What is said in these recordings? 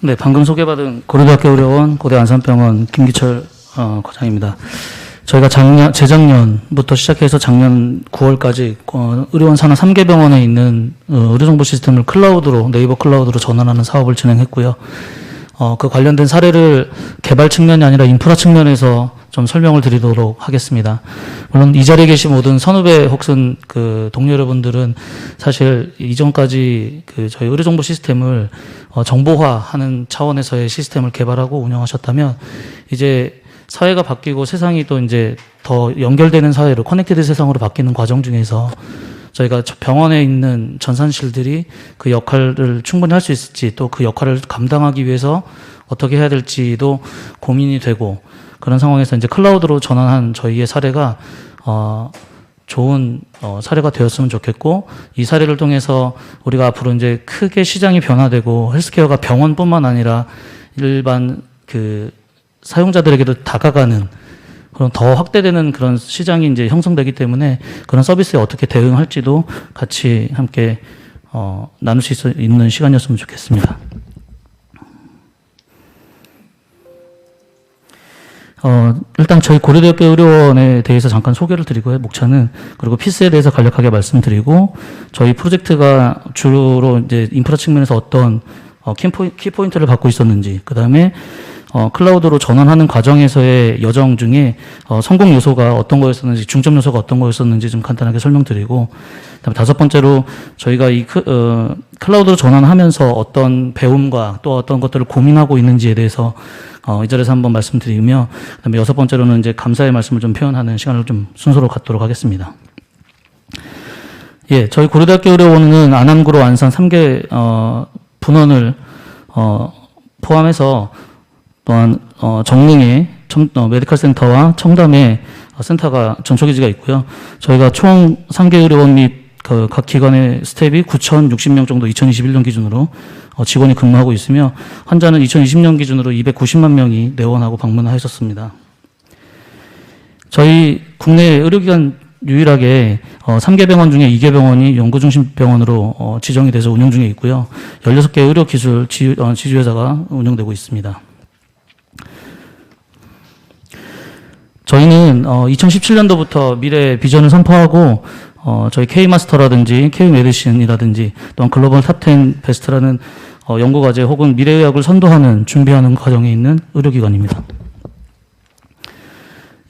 네, 방금 소개받은 고려대학교 의료원 고대 안산병원 김기철 과장입니다. 저희가 재작년부터 시작해서 작년 9월까지 의료원 산하 3개 병원에 있는 의료정보 시스템을 클라우드로, 네이버 클라우드로 전환하는 사업을 진행했고요. 그 관련된 사례를 개발 측면이 아니라 인프라 측면에서 좀 설명을 드리도록 하겠습니다. 물론 이 자리에 계신 모든 선후배 혹은 그 동료 여러분들은 사실 이전까지 그 저희 의료정보 시스템을 정보화하는 차원에서의 시스템을 개발하고 운영하셨다면 이제 사회가 바뀌고 세상이 또 이제 더 연결되는 사회로 커넥티드 세상으로 바뀌는 과정 중에서 저희가 병원에 있는 전산실들이 그 역할을 충분히 할 수 있을지 또 그 역할을 감당하기 위해서 어떻게 해야 될지도 고민이 되고 그런 상황에서 이제 클라우드로 전환한 저희의 사례가 좋은 사례가 되었으면 좋겠고 이 사례를 통해서 우리가 앞으로 이제 크게 시장이 변화되고 헬스케어가 병원뿐만 아니라 일반 그 사용자들에게도 다가가는 그런 더 확대되는 그런 시장이 이제 형성되기 때문에 그런 서비스에 어떻게 대응할지도 같이 함께 나눌 수 있는 시간이었으면 좋겠습니다. 일단 저희 고려대학교 의료원에 대해서 잠깐 소개를 드리고요. 목차는 그리고 피스에 대해서 간략하게 말씀드리고 저희 프로젝트가 주로 이제 인프라 측면에서 어떤 키포인트를 갖고 있었는지 그 다음에 클라우드로 전환하는 과정에서의 여정 중에 성공 요소가 어떤 거였었는지 중점 요소가 어떤 거였었는지 좀 간단하게 설명드리고 그다음에 다섯 번째로 저희가 이 클라우드로 전환하면서 어떤 배움과 또 어떤 것들을 고민하고 있는지에 대해서 이 자리에서 한번 말씀드리며 그다음에 여섯 번째로는 이제 감사의 말씀을 좀 표현하는 시간을 좀 순서로 갖도록 하겠습니다. 예, 저희 고려대학교 의료원은 안암구로 안산 3개 분원을 포함해서 또한 정릉에 메디컬 센터와 청담에 센터가 전초기지가 있고요. 저희가 총 3개 의료원 및 각 기관의 스텝이 9,060명 정도 2021년 기준으로 직원이 근무하고 있으며 환자는 2020년 기준으로 290만 명이 내원하고 방문하였었습니다. 저희 국내 의료기관 유일하게 3개 병원 중에 2개 병원이 연구중심 병원으로 지정이 돼서 운영 중에 있고요. 16개 의료기술 지주회사가 운영되고 있습니다. 저희는 2017년도부터 미래 비전을 선포하고 저희 K마스터라든지 K메디신이라든지 또한 글로벌 탑10 베스트라는 연구과제 혹은 미래의학을 선도하는 준비하는 과정에 있는 의료기관입니다.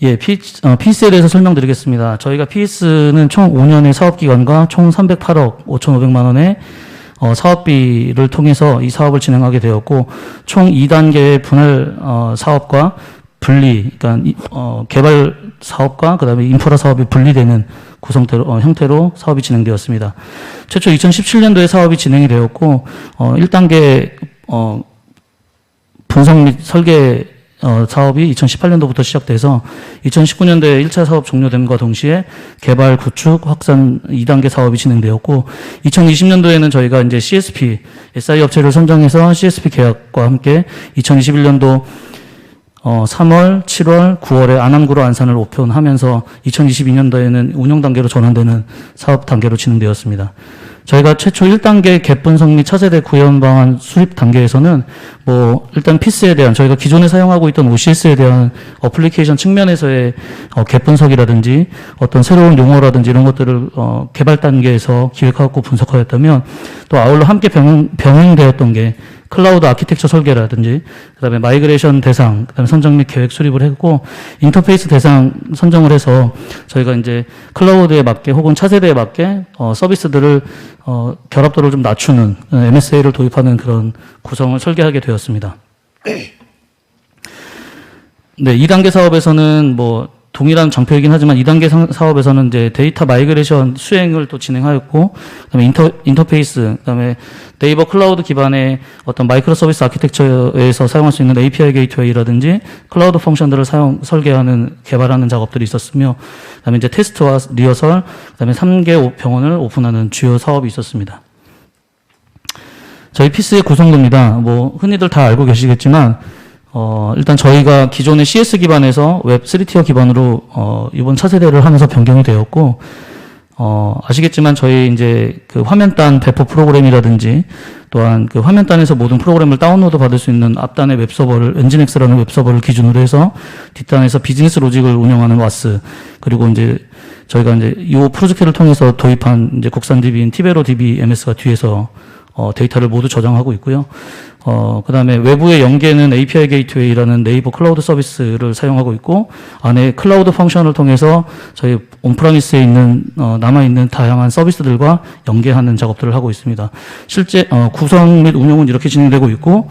예, PS에 대해서 설명드리겠습니다. 저희가 PS는 총 5년의 사업기간과 총 308억 5,500만 원의 사업비를 통해서 이 사업을 진행하게 되었고 총 2단계의 분할 사업과 분리, 그러니까 개발 사업과 그다음에 인프라 사업이 분리되는 형태로 사업이 진행되었습니다. 최초 2017년도에 사업이 진행이 되었고 1단계 분석 및 설계 사업이 2018년도부터 시작돼서 2019년도에 1차 사업 종료됨과 동시에 개발, 구축, 확산 2단계 사업이 진행되었고 2020년도에는 저희가 이제 CSP, SI 업체를 선정해서 CSP 계약과 함께 2021년도 3월, 7월, 9월에 안암구로 안산을 오픈하면서 2022년도에는 운영 단계로 전환되는 사업 단계로 진행되었습니다. 저희가 최초 1단계 갭 분석 및 차세대 구현 방안 수립 단계에서는 일단 PIS에 대한 저희가 기존에 사용하고 있던 OCS에 대한 어플리케이션 측면에서의 갭 분석이라든지 어떤 새로운 용어라든지 이런 것들을 개발 단계에서 기획하고 분석하였다면 또 아울러 함께 병행되었던 게 클라우드 아키텍처 설계라든지 그다음에 마이그레이션 대상, 그다음에 선정 및 계획 수립을 했고 인터페이스 대상 선정을 해서 저희가 이제 클라우드에 맞게 혹은 차세대에 맞게 서비스들을 결합도를 좀 낮추는 MSA를 도입하는 그런 구성을 설계하게 되었습니다. 네, 2단계 사업에서는 동일한 장표이긴 하지만 2단계 사업에서는 이제 데이터 마이그레이션 수행을 또 진행하였고, 그다음에 인터페이스, 그다음에 네이버 클라우드 기반의 어떤 마이크로 서비스 아키텍처에서 사용할 수 있는 API 게이트웨이라든지 클라우드 펑션들을 설계하는, 개발하는 작업들이 있었으며, 그다음에 이제 테스트와 리허설, 그다음에 3개 병원을 오픈하는 주요 사업이 있었습니다. 저희 피스의 구성도입니다. 흔히들 다 알고 계시겠지만, 일단 저희가 기존의 CS 기반에서 웹 3티어 기반으로 이번 차세대를 하면서 변경이 되었고, 아시겠지만 저희 이제 그 화면단 배포 프로그램이라든지 또한 그 화면단에서 모든 프로그램을 다운로드 받을 수 있는 앞단의 웹서버를 엔진엑스라는 웹서버를 기준으로 해서 뒷단에서 비즈니스 로직을 운영하는 와스, 그리고 이제 저희가 이제 이 프로젝트를 통해서 도입한 이제 국산 DB인 티베로 DB MS가 뒤에서 데이터를 모두 저장하고 있고요. 그 다음에 외부의 연계는 API 게이트웨이라는 네이버 클라우드 서비스를 사용하고 있고, 안에 클라우드 펑션을 통해서 저희 온프라미스에 있는, 남아있는 다양한 서비스들과 연계하는 작업들을 하고 있습니다. 실제, 구성 및 운영은 이렇게 진행되고 있고,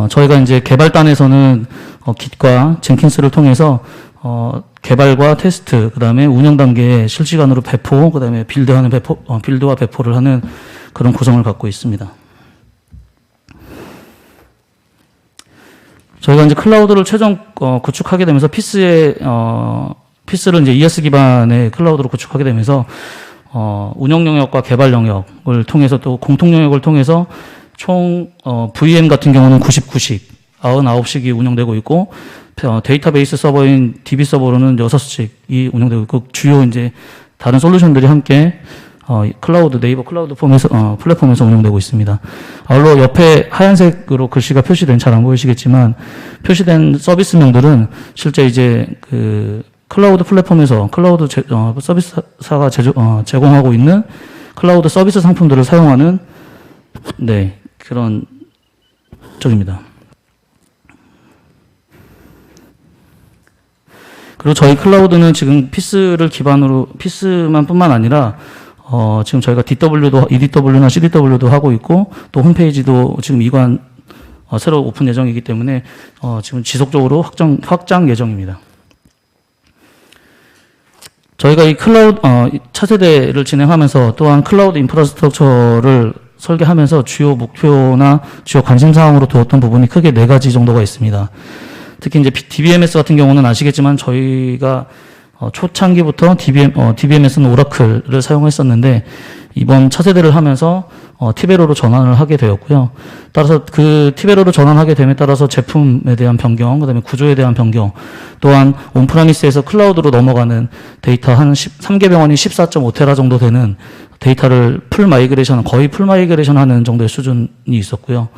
저희가 이제 개발단에서는, Git과 젠킨스를 통해서, 개발과 테스트, 그 다음에 운영 단계에 실시간으로 배포, 그 다음에 빌드와 배포를 하는 그런 구성을 갖고 있습니다. 저희가 이제 클라우드를 최종 구축하게 되면서 피스를 이제 ES 기반의 클라우드로 구축하게 되면서 운영 영역과 개발 영역을 통해서 또 공통 영역을 통해서 총 VM 같은 경우는 99식, 99식이 운영되고 있고, 데이터베이스 서버인 DB 서버로는 6식이 운영되고 있고, 주요 이제 다른 솔루션들이 함께 네이버 클라우드 플랫폼에서 운영되고 있습니다. 아울러 옆에 하얀색으로 글씨가 표시된, 잘 안 보이시겠지만, 표시된 서비스명들은 실제 이제 그 클라우드 플랫폼에서 클라우드 서비스사가 제공하고 있는 클라우드 서비스 상품들을 사용하는, 네, 그런 쪽입니다. 그리고 저희 클라우드는 지금 피스만 뿐만 아니라, 지금 저희가 EDW나 CDW도 하고 있고, 또 홈페이지도 지금 새로 오픈 예정이기 때문에, 지금 지속적으로 확장 예정입니다. 저희가 이 차세대를 진행하면서 또한 클라우드 인프라스트럭처를 설계하면서 주요 목표나 주요 관심사항으로 두었던 부분이 크게 4가지 정도가 있습니다. 특히 이제 DBMS 같은 경우는 아시겠지만 저희가 초창기부터 DBMS는 오라클을 사용했었는데 이번 차세대를 하면서 티베로로 전환을 하게 되었고요. 따라서 그 티베로로 전환하게 됨에 따라서 제품에 대한 변경, 그다음에 구조에 대한 변경, 또한 온프라미스에서 클라우드로 넘어가는 데이터 한 3개병원이 14.5테라 정도 되는 데이터를 거의 풀 마이그레이션 하는 정도의 수준이 있었고요.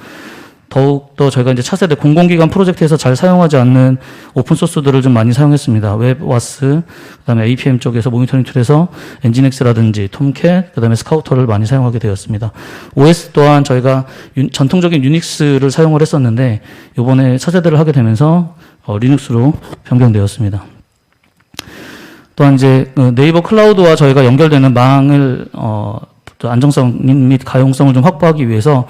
더욱더 저희가 이제 차세대 공공기관 프로젝트에서 잘 사용하지 않는 오픈소스들을 좀 많이 사용했습니다. 웹와스, 그 다음에 APM 쪽에서 모니터링 툴에서 엔진엑스라든지 톰캣, 그 다음에 스카우터를 많이 사용하게 되었습니다. OS 또한 저희가 전통적인 유닉스를 사용을 했었는데 이번에 차세대를 하게 되면서 리눅스로 변경되었습니다. 또한 이제 네이버 클라우드와 저희가 연결되는 망을 안정성 및 가용성을 좀 확보하기 위해서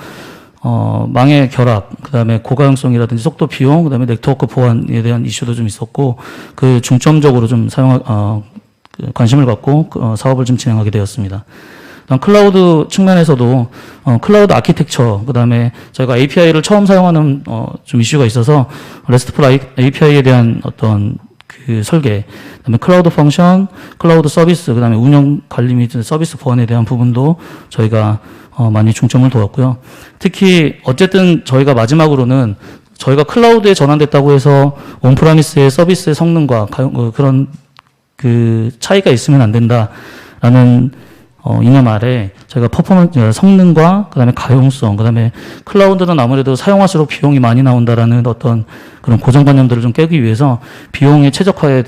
망의 결합, 그 다음에 고가용성이라든지 속도 비용, 그 다음에 네트워크 보안에 대한 이슈도 좀 있었고, 그 중점적으로 좀 관심을 갖고 사업을 좀 진행하게 되었습니다. 클라우드 측면에서도 클라우드 아키텍처, 그 다음에 저희가 API를 처음 사용하는 좀 이슈가 있어서 RESTful API에 대한 어떤 그 설계, 그다음에 클라우드 펑션, 클라우드 서비스, 그다음에 운영 관리 및 서비스 보안에 대한 부분도 저희가 많이 중점을 두었고요. 특히 어쨌든 저희가 마지막으로는 저희가 클라우드에 전환됐다고 해서 온프라미스의 서비스의 성능과 그런 그 차이가 있으면 안 된다라는 이념 아래 저희가 성능과 그다음에 가용성, 그다음에 클라우드는 아무래도 사용할수록 비용이 많이 나온다라는 어떤 그런 고정관념들을 좀 깨기 위해서 비용의 최적화에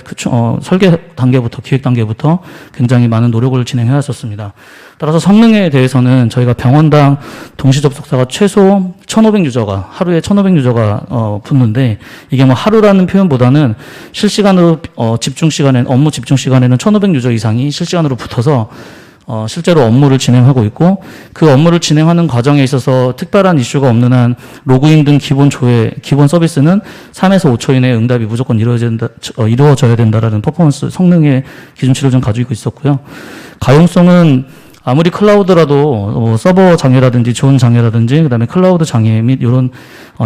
설계 단계부터 기획 단계부터 굉장히 많은 노력을 진행해 왔었습니다. 따라서 성능에 대해서는 저희가 병원당 동시 접속사가 최소 1,500유저가 하루에 1,500유저가 붙는데 이게 뭐 하루라는 표현보다는 실시간으로 집중 시간에 업무 집중 시간에는 1,500유저 이상이 실시간으로 붙어서 실제로 업무를 진행하고 있고 그 업무를 진행하는 과정에 있어서 특별한 이슈가 없는 한 로그인 등 기본 서비스는 3에서 5초 이내에 응답이 무조건 이루어져야 된다라는 퍼포먼스 성능의 기준치를 좀 가지고 있었고요. 가용성은 아무리 클라우드라도 서버 장애라든지 존 장애라든지 그다음에 클라우드 장애 및 이런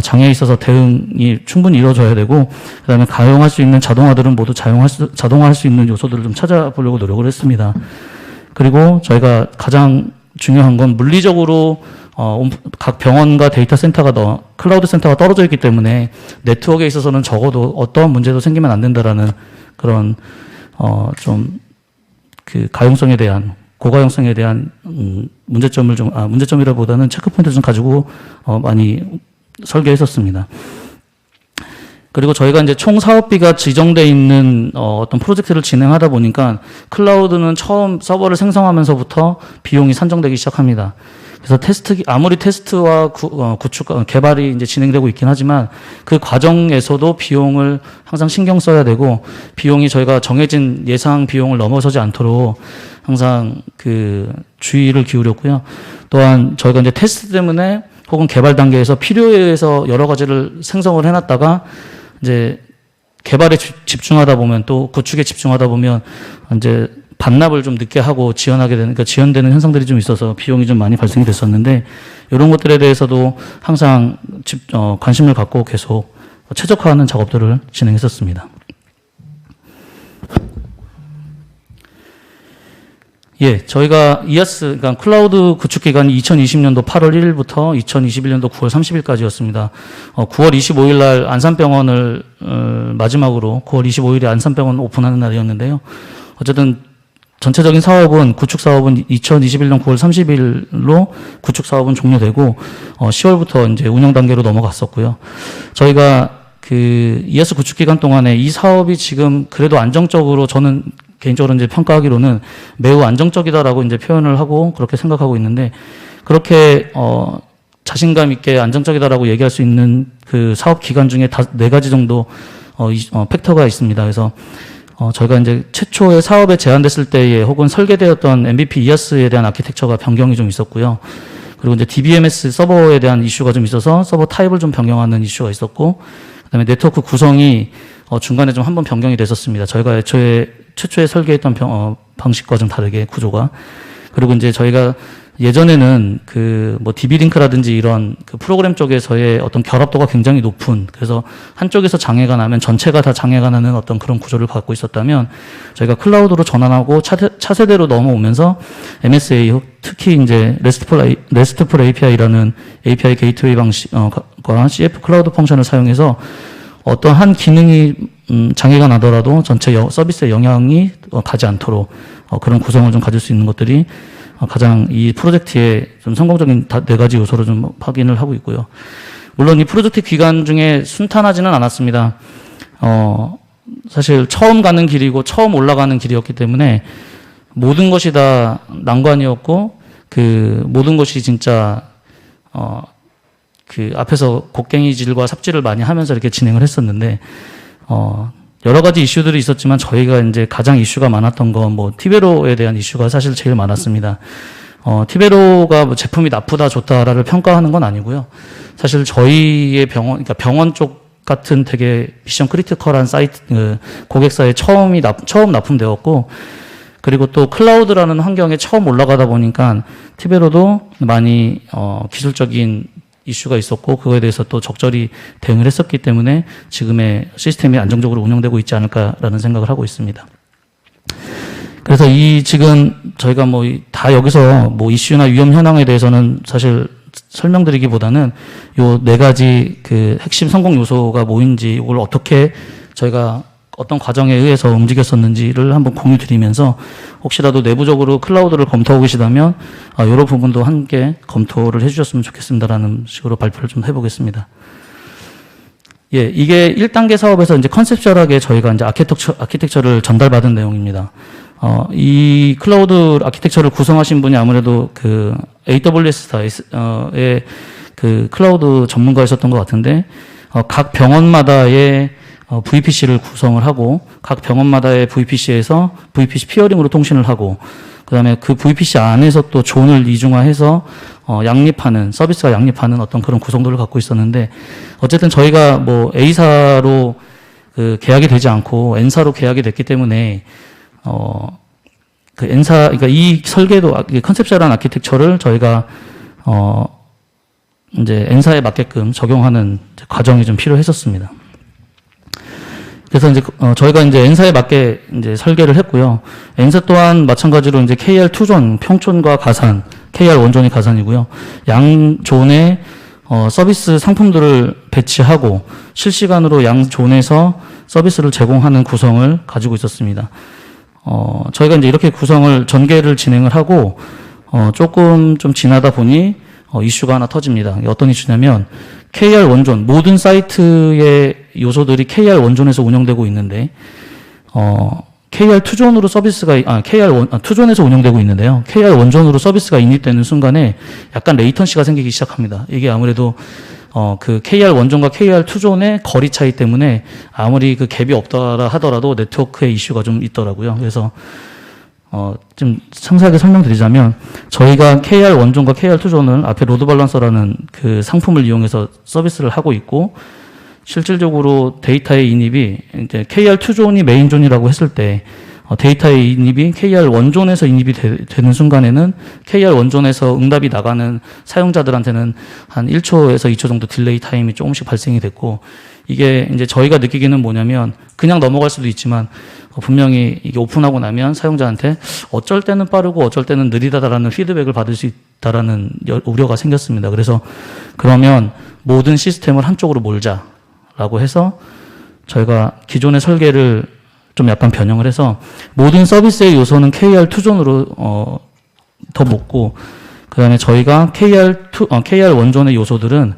장애에 있어서 대응이 충분히 이루어져야 되고 그다음에 가용할 수 있는 자동화들은 모두 자동화할 수 있는 요소들을 좀 찾아보려고 노력을 했습니다. 그리고 저희가 가장 중요한 건 물리적으로 각 병원과 데이터 센터가 클라우드 센터가 떨어져 있기 때문에 네트워크에 있어서는 적어도 어떠한 문제도 생기면 안 된다라는 그런 좀 그 가용성에 대한 고가용성에 대한 문제점이라보다는 체크포인트 좀 가지고 많이 설계했었습니다. 그리고 저희가 이제 총 사업비가 지정돼 있는 어떤 프로젝트를 진행하다 보니까 클라우드는 처음 서버를 생성하면서부터 비용이 산정되기 시작합니다. 그래서 아무리 테스트와 구축, 개발이 이제 진행되고 있긴 하지만 그 과정에서도 비용을 항상 신경 써야 되고 비용이 저희가 정해진 예상 비용을 넘어서지 않도록 항상 그 주의를 기울였고요. 또한 저희가 이제 테스트 때문에 혹은 개발 단계에서 필요에 의해서 여러 가지를 생성을 해놨다가 이제 개발에 집중하다 보면 또 구축에 집중하다 보면 이제 반납을 좀 늦게 하고 지연하게 되는, 그러니까 지연되는 현상들이 좀 있어서 비용이 좀 많이 발생이 됐었는데 이런 것들에 대해서도 항상 관심을 갖고 계속 최적화하는 작업들을 진행했었습니다. 예, 저희가 이아스, 그러니까 클라우드 구축 기간이 2020년도 8월 1일부터 2021년도 9월 30일까지였습니다. 9월 25일 날 안산병원을 마지막으로 9월 25일에 안산병원 오픈하는 날이었는데요. 어쨌든 전체적인 사업은 구축 사업은 2021년 9월 30일로 구축 사업은 종료되고 10월부터 이제 운영 단계로 넘어갔었고요. 저희가 그 이아스 구축 기간 동안에 이 사업이 지금 그래도 안정적으로 저는 개인적으로 이제 평가하기로는 매우 안정적이다라고 이제 표현을 하고 그렇게 생각하고 있는데 그렇게 자신감 있게 안정적이다라고 얘기할 수 있는 그 사업 기간 중에 네 가지 정도 팩터가 있습니다. 그래서 저희가 이제 최초의 사업에 제안됐을 때에 혹은 설계되었던 MVP 이아스에 대한 아키텍처가 변경이 좀 있었고요. 그리고 이제 DBMS 서버에 대한 이슈가 좀 있어서 서버 타입을 좀 변경하는 이슈가 있었고, 그다음에 네트워크 구성이 중간에 좀 한번 변경이 됐었습니다. 저희가 최초에 설계했던 방식과 좀 다르게 구조가. 그리고 이제 저희가 예전에는 DB링크라든지 이런 그 프로그램 쪽에서의 어떤 결합도가 굉장히 높은, 그래서 한쪽에서 장애가 나면 전체가 다 장애가 나는 어떤 그런 구조를 갖고 있었다면 저희가 클라우드로 전환하고 차세대로 넘어오면서 MSA, 특히 이제 RESTful API라는 API 게이트웨이 방식과 CF 클라우드 펑션을 사용해서 어떤 한 기능이 장애가 나더라도 전체 서비스에 영향이 가지 않도록 그런 구성을 좀 가질 수 있는 것들이 가장 이 프로젝트의 좀 성공적인 네 가지 요소로 좀 확인을 하고 있고요. 물론 이 프로젝트 기간 중에 순탄하지는 않았습니다. 사실 처음 가는 길이고 처음 올라가는 길이었기 때문에 모든 것이 다 난관이었고 그 모든 것이 진짜 그 앞에서 곡괭이질과 삽질을 많이 하면서 이렇게 진행을 했었는데 여러 가지 이슈들이 있었지만 저희가 이제 가장 이슈가 많았던 건 티베로에 대한 이슈가 사실 제일 많았습니다. 티베로가 제품이 나쁘다 좋다를 평가하는 건 아니고요. 사실 저희의 그러니까 병원 쪽 같은 되게 미션 크리티컬한 사이트, 고객사에 처음 납품되었고, 그리고 또 클라우드라는 환경에 처음 올라가다 보니까 티베로도 많이 기술적인 이슈가 있었고 그거에 대해서 또 적절히 대응을 했었기 때문에 지금의 시스템이 안정적으로 운영되고 있지 않을까라는 생각을 하고 있습니다. 그래서 지금 저희가 다 여기서 이슈나 위험 현황에 대해서는 사실 설명드리기보다는 요 네 가지 그 핵심 성공 요소가 뭐인지 이걸 어떻게 저희가 어떤 과정에 의해서 움직였었는지를 한번 공유 드리면서 혹시라도 내부적으로 클라우드를 검토하고 계시다면 이런 부분도 함께 검토를 해주셨으면 좋겠습니다라는 식으로 발표를 좀 해보겠습니다. 예, 이게 1단계 사업에서 이제 컨셉셜하게 저희가 이제 아키텍처를 전달받은 내용입니다. 이 클라우드 아키텍처를 구성하신 분이 아무래도 그 AWS의 그 클라우드 전문가이셨던 것 같은데 각 병원마다의 VPC를 구성을 하고 각 병원마다의 VPC에서 VPC 피어링으로 통신을 하고 그다음에 그 VPC 안에서 또 존을 이중화해서 양립하는 서비스가 양립하는 어떤 그런 구성도를 갖고 있었는데 어쨌든 저희가 A사로 그 계약이 되지 않고 N사로 계약이 됐기 때문에 그 N사 그러니까 이 설계도 컨셉셜한 아키텍처를 저희가 이제 N사에 맞게끔 적용하는 과정이 좀 필요했었습니다. 그래서 이제 저희가 이제 N사에 맞게 이제 설계를 했고요. N사 또한 마찬가지로 이제 KR2존 평촌과 가산, KR1존이 가산이고요. 양 존에 서비스 상품들을 배치하고 실시간으로 양 존에서 서비스를 제공하는 구성을 가지고 있었습니다. 저희가 이제 이렇게 전개를 진행을 하고, 조금 좀 지나다 보니, 이슈가 하나 터집니다. 이게 어떤 이슈냐면, KR 원존, 모든 사이트의 요소들이 KR 원존에서 운영되고 있는데, KR 투존으로 투존에서 운영되고 있는데요. KR 원존으로 서비스가 인입되는 순간에 약간 레이턴시가 생기기 시작합니다. 이게 아무래도 그 KR 원존과 KR 투존의 거리 차이 때문에 아무리 그 갭이 없더라 하더라도 네트워크의 이슈가 좀 있더라고요. 그래서 좀 상세하게 설명드리자면 저희가 KR 원존과 KR 투존을 앞에 로드 밸런서라는 그 상품을 이용해서 서비스를 하고 있고 실질적으로 데이터의 인입이 이제 KR 투존이 메인존이라고 했을 때 데이터의 인입이 KR 원존에서 인입이 되는 순간에는 KR 원존에서 응답이 나가는 사용자들한테는 한 1초에서 2초 정도 딜레이 타임이 조금씩 발생이 됐고 이게 이제 저희가 느끼기는 뭐냐면 그냥 넘어갈 수도 있지만 분명히 이게 오픈하고 나면 사용자한테 어쩔 때는 빠르고 어쩔 때는 느리다라는 피드백을 받을 수 있다라는 우려가 생겼습니다. 그래서 그러면 모든 시스템을 한쪽으로 몰자라고 해서 저희가 기존의 설계를 좀 약간 변형을 해서 모든 서비스의 요소는 KR 투존으로 더 묶고 그다음에 저희가 KR 원존의 요소들은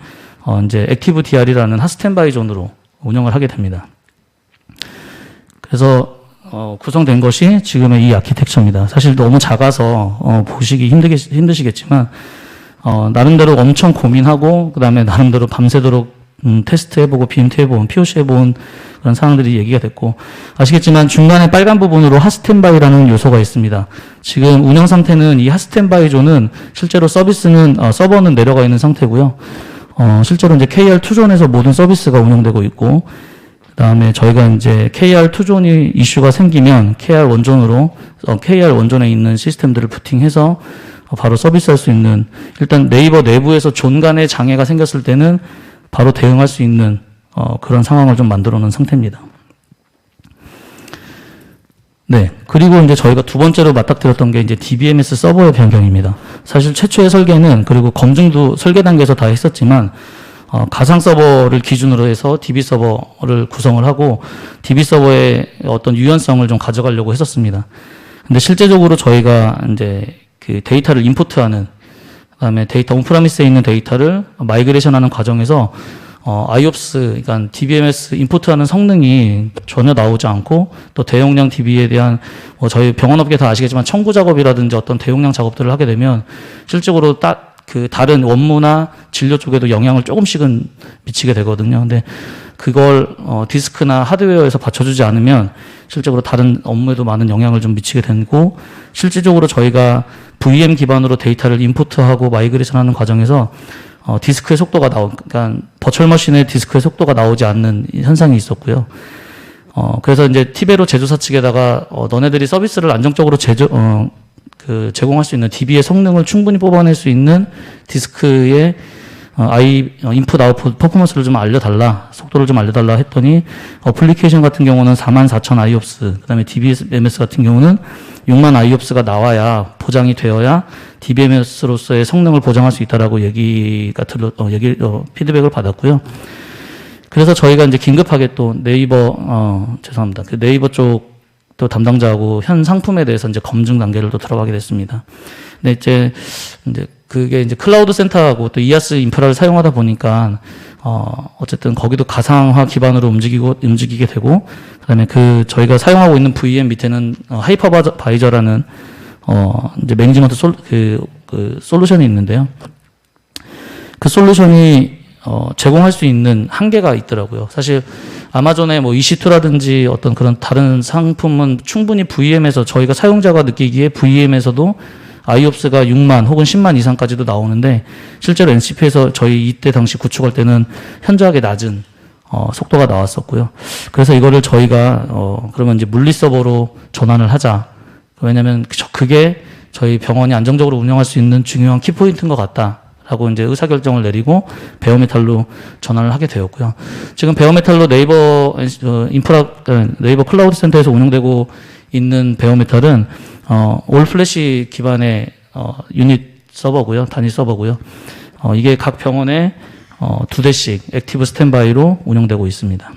이제 액티브 DR이라는 핫스탠바이 존으로 운영을 하게 됩니다. 그래서 구성된 것이 지금의 이 아키텍처입니다. 사실 너무 작아서 보시기 힘드시겠지만 나름대로 엄청 고민하고 그다음에 나름대로 밤새도록 테스트해보고 빔트해보고 POC 해본 그런 상황들이 얘기가 됐고 아시겠지만 중간에 빨간 부분으로 핫스탠바이라는 요소가 있습니다. 지금 운영 상태는 이 핫스탠바이 존은 실제로 서버는 내려가 있는 상태고요. 실제로 이제 KR 투존에서 모든 서비스가 운영되고 있고 그다음에 저희가 이제 KR 투존이 이슈가 생기면 KR 원존에 있는 시스템들을 부팅해서 바로 서비스할 수 있는 일단 네이버 내부에서 존 간의 장애가 생겼을 때는 바로 대응할 수 있는 그런 상황을 좀 만들어 놓은 상태입니다. 네. 그리고 이제 저희가 두 번째로 맞닥뜨렸던 게 이제 DBMS 서버의 변경입니다. 사실 최초의 설계는 그리고 검증도 설계 단계에서 다 했었지만 가상 서버를 기준으로 해서 DB 서버를 구성을 하고 DB 서버의 어떤 유연성을 좀 가져가려고 했었습니다. 근데 실제적으로 저희가 이제 그 데이터를 인풋하는 그다음에 데이터 온프라미스에 있는 데이터를 마이그레이션하는 과정에서 IOPS, 그러니까 DBMS 인풋하는 성능이 전혀 나오지 않고 또 대용량 DB에 대한 저희 병원업계 다 아시겠지만 청구 작업이라든지 어떤 대용량 작업들을 하게 되면 실질적으로 다른 원무나 진료 쪽에도 영향을 조금씩은 미치게 되거든요. 근데 그걸 디스크나 하드웨어에서 받쳐주지 않으면 실제로 다른 업무에도 많은 영향을 좀 미치게 되고 실질적으로 저희가 VM 기반으로 데이터를 인풋하고 마이그레이션하는 과정에서 디스크의 속도가 그러니까 버추얼 머신의 디스크의 속도가 나오지 않는 현상이 있었고요. 그래서 이제 티베로 제조사 측에다가 너네들이 서비스를 안정적으로 제공할 수 있는 DB의 성능을 충분히 뽑아낼 수 있는 디스크의 인풋 아웃풋 퍼포먼스를 좀 알려달라, 속도를 좀 알려달라 했더니 어플리케이션 같은 경우는 44,000 IOPS, 그다음에 DBMS 같은 경우는 6만 IOPS가 나와야 보장이 되어야 DBMS로서의 성능을 보장할 수 있다라고 피드백을 받았고요. 그래서 저희가 이제 긴급하게 또 네이버 죄송합니다. 그 네이버 쪽 또 담당자하고 현 상품에 대해서 이제 검증 단계를 또 들어가게 됐습니다. 근데 이제 그게 이제 클라우드 센터하고 또 이아스 인프라를 사용하다 보니까 어쨌든 거기도 가상화 기반으로 움직이게 되고 그다음에 저희가 사용하고 있는 VM 밑에는 하이퍼바이저라는 이제 매니지먼트 솔루션이 있는데요. 그 솔루션이 제공할 수 있는 한계가 있더라고요. 사실 아마존의 뭐 EC2라든지 어떤 그런 다른 상품은 충분히 VM에서 저희가 사용자가 느끼기에 VM에서도 IOPS가 6만 혹은 10만 이상까지도 나오는데 실제로 NCP에서 저희 이때 당시 구축할 때는 현저하게 낮은 속도가 나왔었고요. 그래서 이거를 저희가 그러면 이제 물리 서버로 전환을 하자. 왜냐하면 그게 저희 병원이 안정적으로 운영할 수 있는 중요한 키포인트인 것 같다. 라고 이제 의사결정을 내리고 베어메탈로 전환을 하게 되었고요. 지금 베어메탈로 네이버 클라우드 센터에서 운영되고 있는 베어메탈은 올 플래시 기반의 유닛 서버고요. 단위 서버고요. 이게 각 병원에 2대씩 액티브 스탠바이로 운영되고 있습니다.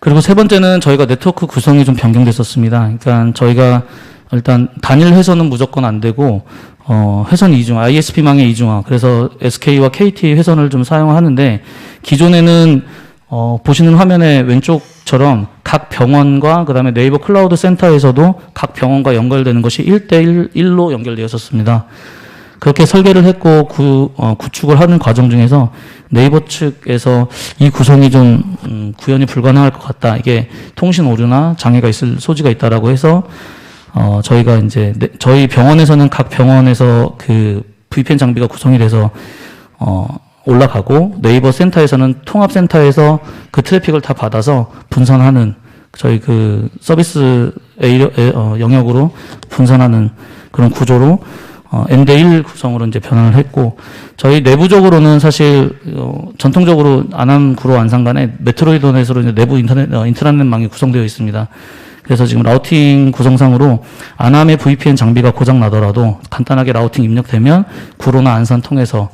그리고 세 번째는 저희가 네트워크 구성이 좀 변경됐었습니다. 그러니까 저희가 일단 단일 회선은 무조건 안 되고 회선 이중화, ISP망의 이중화. 그래서 SK와 KT 회선을 좀 사용하는데 기존에는 보시는 화면의 왼쪽처럼 각 병원과 그다음에 네이버 클라우드 센터에서도 각 병원과 연결되는 것이 1대1로 연결되었었습니다. 그렇게 설계를 했고 구축을 하는 과정 중에서 네이버 측에서 이 구성이 좀 구현이 불가능할 것 같다. 이게 통신 오류나 장애가 있을 소지가 있다라고 해서 저희가 이제 저희 병원에서는 각 병원에서 그 VPN 장비가 구성이 돼서 올라가고 네이버 센터에서는 통합센터에서 그 트래픽을 다 받아서 분산하는 저희 그 서비스 영역으로 분산하는 그런 구조로 N대1 구성으로 이제 변환을 했고, 저희 내부적으로는 사실 전통적으로 안암 구로 안산 간에 메트로이드 내에서 이제 내부 인트라넷망이 구성되어 있습니다. 그래서 지금 라우팅 구성상으로 안암의 VPN 장비가 고장 나더라도 간단하게 라우팅 입력되면 구로나 안산 통해서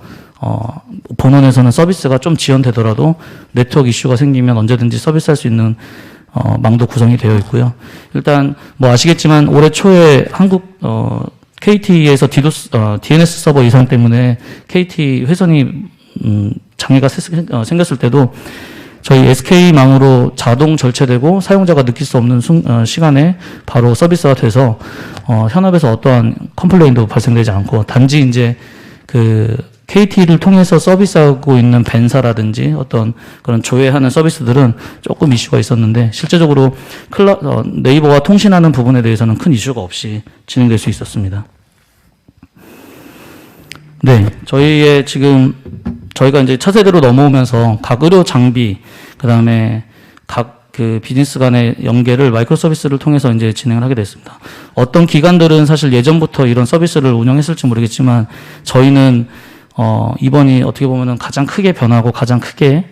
본원에서는 서비스가 좀 지연되더라도 네트워크 이슈가 생기면 언제든지 서비스할 수 있는 망도 구성이 되어 있고요. 일단 뭐 아시겠지만 올해 초에 한국 KT에서 DNS 서버 이상 때문에 KT 회선이 장애가 생겼을 때도 저희 SK망으로 자동 절체되고 사용자가 느낄 수 없는 시간에 바로 서비스가 돼서 현업에서 어떠한 컴플레인도 발생되지 않고, 단지 이제 그 KT를 통해서 서비스하고 있는 벤사라든지 어떤 그런 조회하는 서비스들은 조금 이슈가 있었는데, 실제적으로 네이버와 통신하는 부분에 대해서는 큰 이슈가 없이 진행될 수 있었습니다. 네, 저희가 이제 차세대로 넘어오면서 각 의료 장비, 그 다음에 각 그 비즈니스 간의 연계를 마이크로 서비스를 통해서 이제 진행을 하게 됐습니다. 어떤 기관들은 사실 예전부터 이런 서비스를 운영했을지 모르겠지만, 저희는 이번이 어떻게 보면은 가장 크게 변하고 가장 크게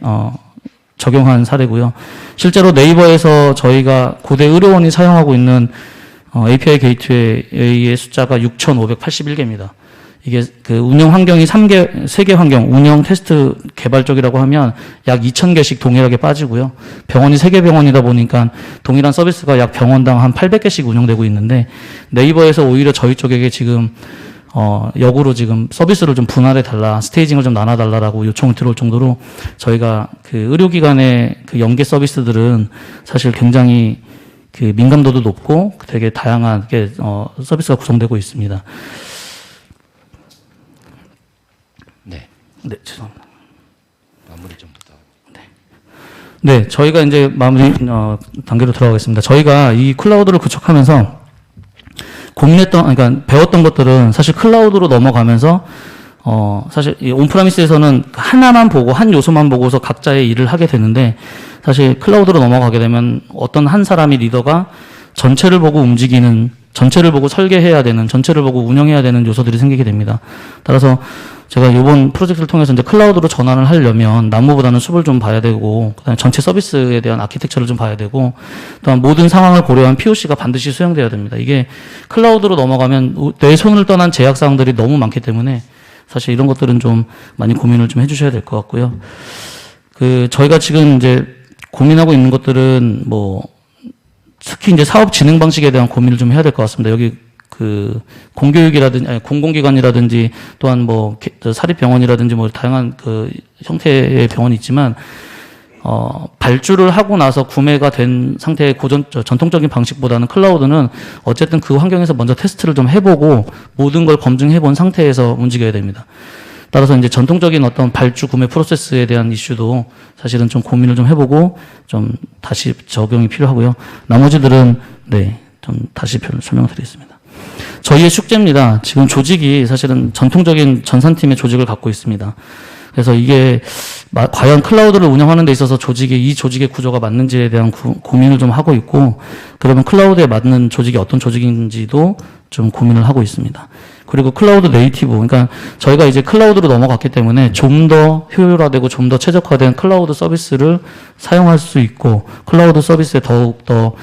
적용한 사례고요. 실제로 네이버에서 저희가 고대 의료원이 사용하고 있는 API 게이트웨이의 숫자가 6,581개입니다. 이게 그 운영 환경이 3개 환경, 운영 테스트 개발 쪽이라고 하면 약 2,000개씩 동일하게 빠지고요. 병원이 3개 병원이다 보니까 동일한 서비스가 약 병원당 한 800개씩 운영되고 있는데, 네이버에서 오히려 저희 쪽에게 지금 역으로 지금 서비스를 좀 분할해달라, 스테이징을 좀 나눠달라라고 요청이 들어올 정도로 저희가 그 의료기관의 그 연계 서비스들은 사실 굉장히 그 민감도도 높고 되게 다양하게 서비스가 구성되고 있습니다. 네, 죄송합니다. 마무리 좀 부탁. 네, 저희가 이제 마무리 단계로 들어가겠습니다. 저희가 이 클라우드를 구축하면서 그러니까 배웠던 것들은 사실 클라우드로 넘어가면서 사실 이 온프라미스에서는 하나만 보고 한 요소만 보고서 각자의 일을 하게 되는데, 사실 클라우드로 넘어가게 되면 어떤 한 사람이 리더가 전체를 보고 움직이는, 전체를 보고 설계해야 되는, 전체를 보고 운영해야 되는 요소들이 생기게 됩니다. 따라서 제가 이번 프로젝트를 통해서 이제 클라우드로 전환을 하려면 나무보다는 숲을 좀 봐야 되고, 그다음에 전체 서비스에 대한 아키텍처를 좀 봐야 되고, 또한 모든 상황을 고려한 POC가 반드시 수행돼야 됩니다. 이게 클라우드로 넘어가면 내 손을 떠난 제약 사항들이 너무 많기 때문에 사실 이런 것들은 좀 많이 고민을 좀 해주셔야 될 것 같고요. 저희가 지금 이제 고민하고 있는 것들은 특히 이제 사업 진행 방식에 대한 고민을 좀 해야 될 것 같습니다. 여기 공교육이라든지, 공공기관이라든지, 또한 사립병원이라든지 다양한 형태의 병원이 있지만, 발주를 하고 나서 구매가 된 상태의 전통적인 방식보다는 클라우드는 어쨌든 그 환경에서 먼저 테스트를 좀 해보고 모든 걸 검증해본 상태에서 움직여야 됩니다. 따라서 이제 전통적인 어떤 발주 구매 프로세스에 대한 이슈도 사실은 좀 고민을 좀 해보고 좀 다시 적용이 필요하고요. 나머지들은 좀 다시 설명드리겠습니다. 저희의 숙제입니다. 지금 조직이 사실은 전통적인 전산팀의 조직을 갖고 있습니다. 그래서 이게 과연 클라우드를 운영하는 데 있어서 이 조직의 구조가 맞는지에 대한 고민을 좀 하고 있고, 그러면 클라우드에 맞는 조직이 어떤 조직인지도 좀 고민을 하고 있습니다. 그리고 클라우드 네이티브, 그러니까 저희가 이제 클라우드로 넘어갔기 때문에 좀 더 효율화되고 좀 더 최적화된 클라우드 서비스를 사용할 수 있고, 클라우드 서비스에 더욱더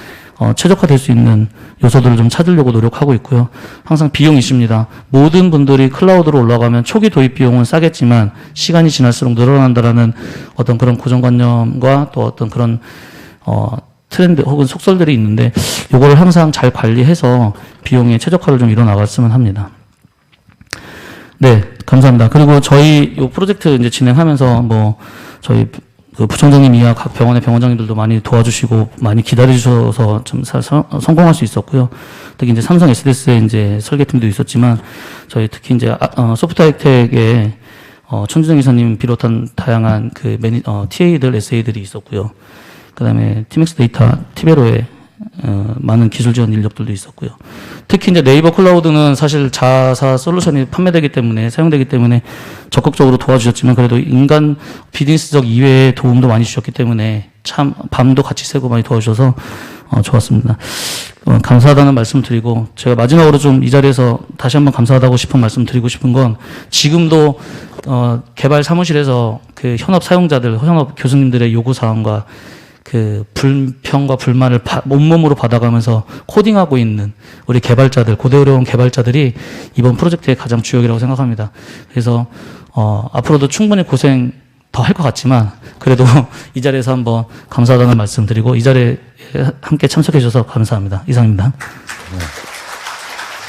최적화될 수 있는 요소들을 좀 찾으려고 노력하고 있고요. 항상 비용 이슈입니다. 모든 분들이 클라우드로 올라가면 초기 도입 비용은 싸겠지만 시간이 지날수록 늘어난다라는 어떤 그런 고정관념과 또 어떤 그런 트렌드 혹은 속설들이 있는데 요거를 항상 잘 관리해서 비용의 최적화를 좀 이뤄 나갔으면 합니다. 네, 감사합니다. 그리고 저희 요 프로젝트 이제 진행하면서 뭐 저희 그 부총장님 이하 각 병원의 병원장님들도 많이 도와주시고 많이 기다려주셔서 좀 성공할 수 있었고요. 특히 이제 삼성 SDS의 이제 설계팀도 있었지만 저희 특히 이제 소프트 하이텍의 천주정 이사님 비롯한 다양한 그 TA들, SA들이 있었고요. 그다음에 팀엑스 데이터, 티베로의 많은 기술 지원 인력들도 있었고요. 특히 이제 네이버 클라우드는 사실 자사 솔루션이 판매되기 때문에 사용되기 때문에 적극적으로 도와주셨지만 그래도 인간 비즈니스적 이외의 도움도 많이 주셨기 때문에 참 밤도 같이 새고 많이 도와주셔서 좋았습니다. 감사하다는 말씀 드리고 제가 마지막으로 좀 이 자리에서 다시 한번 감사하다고 싶은 말씀 드리고 싶은 건 지금도 개발 사무실에서 그 현업 사용자들, 현업 교수님들의 요구 사항과 그 불평과 불만을 온몸으로 받아가면서 코딩하고 있는 우리 개발자들, 고대 어려운 개발자들이 이번 프로젝트의 가장 주역이라고 생각합니다. 그래서 앞으로도 충분히 고생 더 할 것 같지만 그래도 이 자리에서 한번 감사하다는 말씀 드리고 이 자리에 함께 참석해 주셔서 감사합니다. 이상입니다. 네.